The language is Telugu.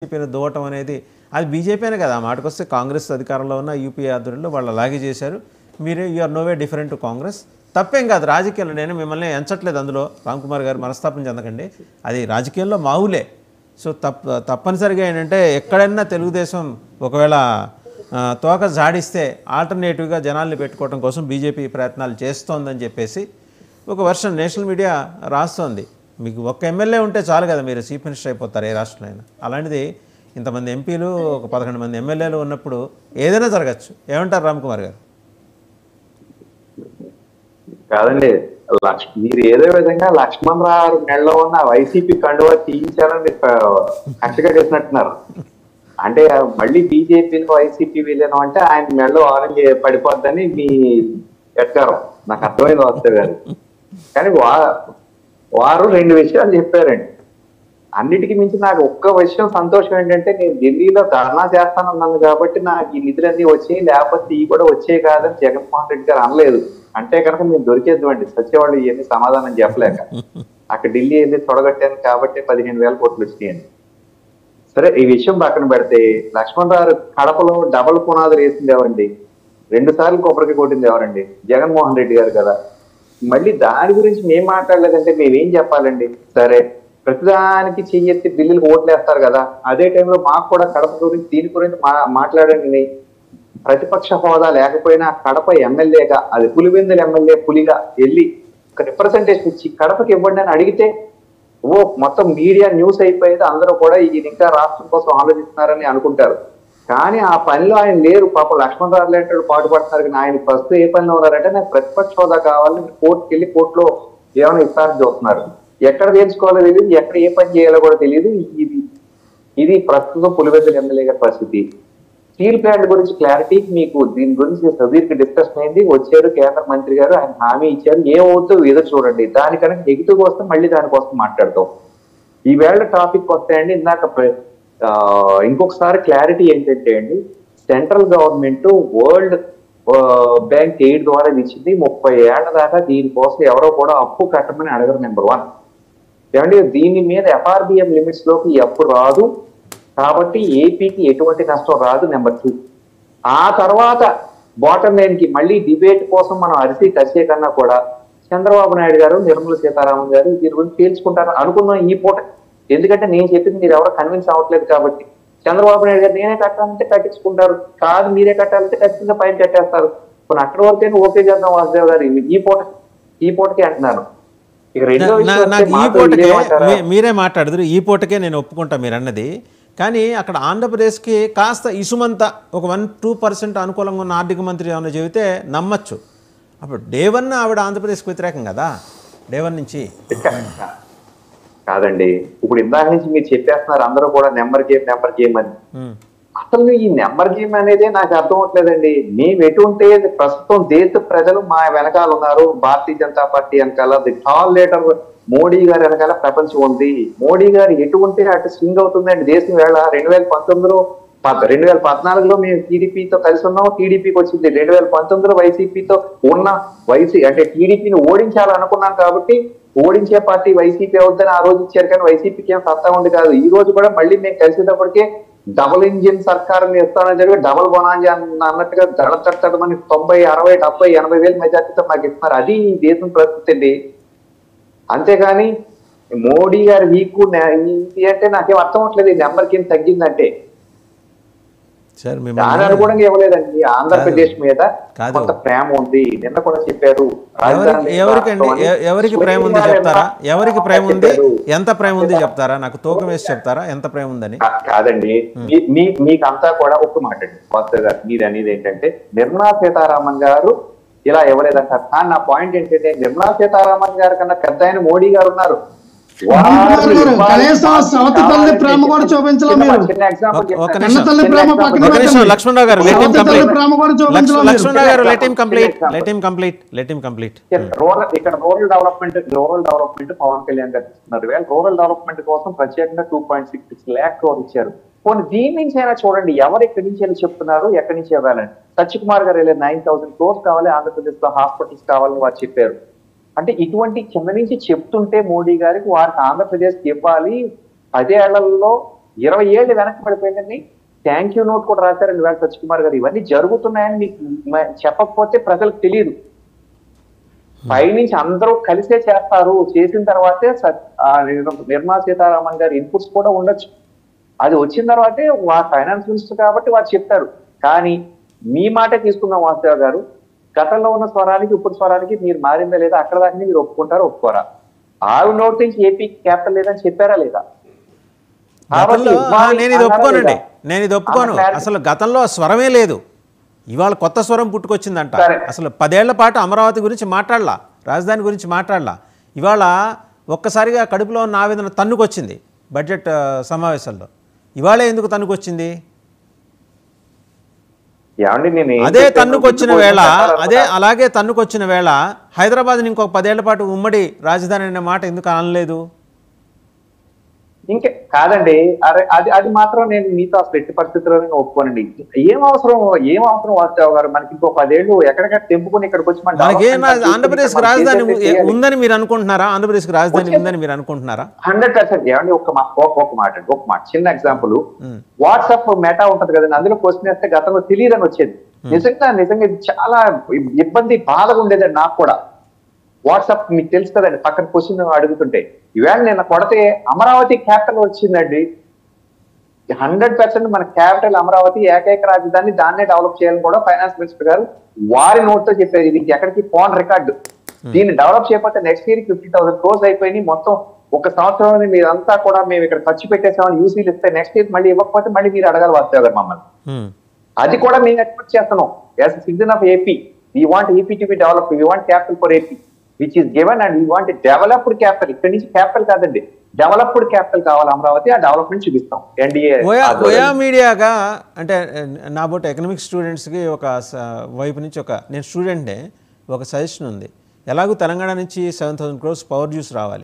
బీజేపీని దూవటం అనేది అది బీజేపీ అనే కదా మాటకొస్తే కాంగ్రెస్ అధికారంలో ఉన్న యూపీఏ ఆధ్వర్యంలో వాళ్ళు అలాగే చేశారు. మీరు యూఆర్ నోవే డిఫరెంట్ టు కాంగ్రెస్. తప్పేం కాదు రాజకీయాల్లో, నేను మిమ్మల్ని ఎంచట్లేదు అందులో. రామ్ కుమార్ గారు మనస్తాపం చెందకండి, అది రాజకీయాల్లో మావులే. సో తప్పనిసరిగా ఏంటంటే ఎక్కడైనా తెలుగుదేశం ఒకవేళ తోక జాడిస్తే ఆల్టర్నేటివ్గా జనాల్ని పెట్టుకోవడం కోసం బీజేపీ ప్రయత్నాలు చేస్తోందని చెప్పేసి ఒక వర్షన్ నేషనల్ మీడియా రాస్తోంది. మీకు ఒక్క ఎమ్మెల్యే ఉంటే చాలు కదా, మీరు చీఫ్ మినిస్టర్ అయిపోతారు ఏ రాష్ట్రంలో అయినా. అలాంటిది ఇంతమంది ఎంపీలు, ఒక 11 మంది ఎమ్మెల్యేలు ఉన్నప్పుడు ఏదైనా జరగచ్చు. ఏమంటారు రామ్ కుమార్ గారు? కాదండి, మీరు ఏదో విధంగా లక్ష్మణ్ రావు మెడలో ఉన్న వైసీపీ కండువా తీయించారని కరెక్ట్గా చేసినట్టున్నారు. అంటే మళ్ళీ బీజేపీలో వైసీపీ విలీనం అంటే ఆయన మెడలో ఆరెంజ్ పడిపోద్దని మీ ఎట్కారం. నాకు అర్థమైంది వస్తే గారు. కానీ వారు 2 విషయాలు చెప్పారండి. అన్నిటికీ మించి నాకు ఒక్క విషయం సంతోషం ఏంటంటే, నేను ఢిల్లీలో ధర్నా చేస్తానన్నాను కాబట్టి నాకు ఈ నిధులన్నీ వచ్చాయి, లేకపోతే ఈ కూడా వచ్చాయి కాదని జగన్మోహన్ రెడ్డి గారు అనలేదు. అంటే కనుక మేము దొరికేద్దామండి, సచ్చేవాళ్ళు ఇవన్నీ సమాధానం చెప్పలేక. అక్కడ ఢిల్లీ వెళ్ళి తొడగట్టాను కాబట్టి 15,000 కోట్లు వచ్చినాయండి. సరే, ఈ విషయం పక్కన పెడితే లక్ష్మణ్ రావు కడపలో డబల్ పునాదులు వేసింది ఎవరండి? 2 సార్లు కొబ్బరికి కొట్టింది ఎవరండి? జగన్మోహన్ రెడ్డి గారు కదా. మళ్ళీ దాని గురించి మేము మాట్లాడలేదంటే మేమేం చెప్పాలండి? సరే, ప్రతిదానికి చెయ్యెత్తి బిల్లులకు ఓట్లేస్తారు కదా, అదే టైంలో మాకు కూడా కడప గురించి దీని గురించి మాట్లాడండి. ప్రతిపక్ష హోదా లేకపోయినా కడప ఎమ్మెల్యేగా, అది పులివెందుల ఎమ్మెల్యే పులిగా వెళ్ళి ఒక రిప్రజెంటేషన్ ఇచ్చి కడపకి ఇవ్వండి అని అడిగితే మొత్తం మీడియా న్యూస్ అయిపోయేది. అందరూ కూడా ఈయన ఇంకా రాష్ట్రం కోసం ఆలోచిస్తున్నారని అనుకుంటారు. కానీ ఆ పనిలో ఆయన లేరు. పాపం లక్ష్మణ్ రావు లాంటి పాటుపడుతున్నారు. కానీ ఆయన ప్రస్తుతం ఏ పనిలో ఉన్నారంటే, నాకు ప్రతిపక్ష హోదా కావాలని కోర్టుకి వెళ్ళి కోర్టులో ఏమైనా ఇస్తారని చూస్తున్నారు. ఎక్కడ తేల్చుకోవాలో తెలియదు, ఎక్కడ ఏ పని చేయాలో కూడా తెలియదు. ఇది ప్రస్తుతం పులివెందుల ఎమ్మెల్యే గారి పరిస్థితి. స్టీల్ ప్లాంట్ గురించి క్లారిటీ మీకు దీని గురించి సుదీర్ఘ డిస్కషన్ అయింది. వచ్చారు కేంద్ర మంత్రి గారు, ఆయన హామీ ఇచ్చారు. ఏమవుతుందో ఏదో చూడండి. దానికన్నా నెగిటివ్ వస్తే మళ్ళీ దానికోసం మాట్లాడతాం. ఈవేళ టాపిక్ వస్తాయండి. ఇందాక ఇంకొకసారి క్లారిటీ ఏంటంటే అండి, central government world bank aid ద్వారా ఇచ్చింది. 30 ఏళ్ల దాకా దీనికోసం ఎవరో కూడా అప్పు కట్టమని అడగరు. నెంబర్ 1 ఏమంటే, దీని మీద FRBM లిమిట్స్ లోకి అప్పు రాదు కాబట్టి ఏపీకి ఎటువంటి నష్టం రాదు. నెంబర్ 2, ఆ తర్వాత బాటమ్ లైన్ కి మళ్ళీ డిబేట్ కోసం మనం అరిసి కసే కన్నా కూడా చంద్రబాబు నాయుడు గారు, నిర్మలా సీతారామన్ గారు దీని గురించి తేల్చుకుంటారు అనుకున్నాం ఈ పూట. ఎందుకంటే నేను చెప్పింది మీరు ఎవరో కన్విన్స్ అవ్వట్లేదు కాబట్టి. చంద్రబాబు నాయుడు గారు నేనే కట్టాలంటే కట్టించుకుంటారు, కాదు మీరే కట్టాలంటే ఖచ్చితంగా పైన కట్టేస్తారు. కొన్ని అక్కడ వరకైనా ఓకే చేద్దాం వాసుదేవ్ గారు, ఈ పూటకే అంటున్నాను. ఇక రెండో మీరే మాట్లాడదురు, ఈ పూటకే నేను ఒప్పుకుంటా మీరు అన్నది. కానీ అక్కడ ఆంధ్రప్రదేశ్కి కాస్త ఇసుమంత ఒక 1-2% అనుకూలంగా ఉన్న ఆర్థిక మంత్రి ఏమైనా చెబితే నమ్మచ్చు. అప్పుడు డే 1 ఆవిడ ఆంధ్రప్రదేశ్కి వ్యతిరేకం కదా, డే 1 నుంచి. కాదండి, ఇప్పుడు ఇందాక నుంచి మీరు చెప్పేస్తున్నారు అందరూ కూడా నెంబర్ గేమ్ అని. అసలు ఈ నెంబర్ గేమ్ అనేదే నాకు అర్థం అవట్లేదండి. మేము ఎటువంటి ప్రస్తుతం దేశ ప్రజలు మా వెనకాల ఉన్నారు. భారతీయ జనతా పార్టీ వెనకాల ది టాల్ లీడర్ మోడీ గారి వెనకాల ప్రపంచం ఉంది. మోడీ గారు ఎటువంటి అటు స్వింగ్ అవుతుందండి దేశం. వేళ 2014లో మేము టీడీపీతో కలిసి ఉన్నాం, టీడీపీకి వచ్చింది. 2019లో వైసీపీతో ఉన్న అంటే టీడీపీని ఓడించాలనుకున్నాం కాబట్టి ఓడించే పార్టీ వైసీపీ అవుద్దని ఆ రోజు ఇచ్చారు. కానీ వైసీపీకి ఏం సత్తా ఉంది కాదు. ఈ రోజు కూడా మళ్ళీ మేము కలిసేటప్పటికే డబుల్ ఇంజిన్ సర్కారం ఇస్తానని జరిగి డబుల్ బొనాంజా అన్నట్టుగా దడతడమని 90, 60, 70, 80 వేల మెజార్టీతో మాకు ఇస్తున్నారు. అది దేశం పరిస్థితి అండి. అంతేగాని మోడీ గారి వీకు అంటే నాకేం అర్థం అవట్లేదు. ఈ నెంబర్కి ఏం తగ్గిందంటే దాని అనుగుణంగా ఇవ్వలేదండి. ఆంధ్రప్రదేశ్ మీద కొంత ప్రేమ ఉంది. నిన్న కూడా చెప్పారు. ఎవరికి ప్రేమ ఉంది చెప్తారా? ఎవరికి ప్రేమ ఉంది, ఎంత ప్రేమ ఉంది చెప్తారా? నాకు తూకం వేసి చెప్తారా ఎంత ప్రేమ ఉందని? కాదండి, మీకంతా కూడా ఒక్క మాట అండి కొత్త గారు, మీరు అనేది ఏంటంటే నిర్మలా సీతారామన్ గారు ఇలా ఇవ్వలేదంటారు. కానీ నా పాయింట్ ఏంటంటే, నిర్మలా సీతారామన్ గారి కన్నా పెద్ద ఆయన మోడీ గారు ఉన్నారు. లక్ష్మణరావు గారు లెట్ హిమ్ కంప్లీట్. ఇక్కడ రూరల్ డెవలప్మెంట్ పవన్ కళ్యాణ్ గారు ఇస్తున్నారు. రూరల్ డెవలప్మెంట్ కోసం ప్రత్యేకంగా 2.66 lakh crore ఇచ్చారు. పోనీ దీని నుంచి అయినా చూడండి, ఎవరు ఎక్కడి నుంచి వెళ్ళి చెప్తున్నారు, ఎక్కడి నుంచి ఇవ్వాలని. సత్యకుమార్ గారు వెళ్ళి 9,000 crores కావాలి, ఆంధ్రప్రదేశ్ లో హాస్పిటల్స్ కావాలని వారు చెప్పారు. అంటే ఇటువంటి కింద నుంచి చెప్తుంటే మోడీ గారికి వారికి ఆంధ్రప్రదేశ్కి ఇవ్వాలి 10 ఏళ్లలో 20 ఏళ్ళు వెనక్కి పడిపోయిందండి. థ్యాంక్ యూ నోట్ కూడా రాశారండి వేళ సత్యకుమార్ గారు. ఇవన్నీ జరుగుతున్నాయని మీకు చెప్పకపోతే ప్రజలకు తెలియదు. పైనుంచి అందరూ కలిసే చేస్తారు, చేసిన తర్వాతే నిర్మలా సీతారామన్ గారి ఇన్పుట్స్ కూడా ఉండొచ్చు. అది వచ్చిన తర్వాతే ఫైనాన్స్ మినిస్టర్ కాబట్టి వారు చెప్తారు. కానీ మీ మాట తీసుకున్నాం వాసుదేవ్ గారు, గతంలో ఉన్న స్వరానికి ఇప్పుడు స్వరానికి మీరు మారిందా లేదా, అక్కడ దాకా మీరు ఒప్పుకుంటారా ఒప్పుకోరా? ఆరు నోట్ నుంచి ఏపీ క్యాపిటల్ లేదని చెప్పారా లేదా? నేను ఇది ఒప్పుకోను. అసలు గతంలో స్వరమే లేదు, ఇవాళ కొత్త స్వరం పుట్టుకొచ్చిందంట. అసలు 10 ఏళ్ల పాటు అమరావతి గురించి మాట్లాడలా, రాజధాని గురించి మాట్లాడలా. ఇవాళ ఒక్కసారిగా కడుపులో ఉన్న ఆవేదన తన్నుకొచ్చింది బడ్జెట్ సమావేశాల్లో. ఇవాళ ఎందుకు తన్నుకొచ్చింది? అదే తన్నుకొచ్చిన వేళ, అలాగే తన్నుకొచ్చిన వేళ హైదరాబాద్ని ఇంకొక 10 ఏళ్ల పాటు ఉమ్మడి రాజధాని అనే మాట ఎందుకు అనలేదు? ఇంకే కాదండి, అరే అది మాత్రం నేను మీతో అసలు ఎట్టి పరిస్థితుల్లో ఒప్పుకోనండి. ఏం అవసరం వాసుదేవ్ గారు, మనకి ఇంకో 10 ఏళ్ళు ఎక్కడికక్కడ తెంపుకుని ఇక్కడికి వచ్చి ఆంధ్రప్రదేశ్ రాజధాని ఉందని మీరు అనుకుంటున్నారా? ఆంధ్రప్రదేశ్ రాజధాని ఉందని మీరు అనుకుంటున్నారా? 100% ఏమండి. ఒక మాట చిన్న ఎగ్జాంపుల్, వాట్సాప్ మెటా ఉంటది కదండి, అందులో క్వశ్చన్ వేస్తే గతంలో తెలియదని వచ్చేది. నిజంగా ఇది చాలా ఇబ్బంది బాధగా ఉండేదండి నాకు కూడా. వాట్సాప్ మీకు తెలుసు కదండి, పక్కన క్వశ్చన్ అడుగుతుంటే. ఈవేళ నిన్న కొడితే అమరావతి క్యాపిటల్ వచ్చిందండి. 100% మన క్యాపిటల్ అమరావతి, ఏకైక రాజధాని, దాన్నే డెవలప్ చేయాలని కూడా ఫైనాన్స్ మినిస్టర్ గారు వారి నోట్తో చెప్పారు. ఇది ఎక్కడికి ఫోన్ రికార్డు. దీన్ని డెవలప్ చేయకపోతే నెక్స్ట్ ఇయర్ 50,000 crores అయిపోయి మొత్తం ఒక సంవత్సరం మీరంతా కూడా మేము ఇక్కడ ఖర్చు పెట్టేసామని యూసీలు ఇస్తే నెక్స్ట్ ఇయర్ మళ్ళీ ఇవ్వకపోతే మళ్ళీ మీరు అడగాలి వస్తారు మమ్మల్ని. అది కూడా మేము ఎక్స్పెక్ట్ చేస్తున్నాం. As citizen of AP, we want AP to be develop, we want capital for AP which is given and we want developed capital. ఇక్కడి నుంచి క్యాపిటల్ కాదండి, డెవలప్డ్ క్యాపిటల్ కావాలి అమరావతి. ఆ డెవలప్మెంట్ చూపిస్తాం. ఓయా మీడియాగా అంటే నా బోట్ ఎకనామిక్స్ స్టూడెంట్స్కి ఒక వైపు నుంచి నేను స్టూడెంట్నే, ఒక సజెషన్ ఉంది. ఎలాగూ తెలంగాణ నుంచి 7,000 crores పవర్ జ్యూస్ రావాలి.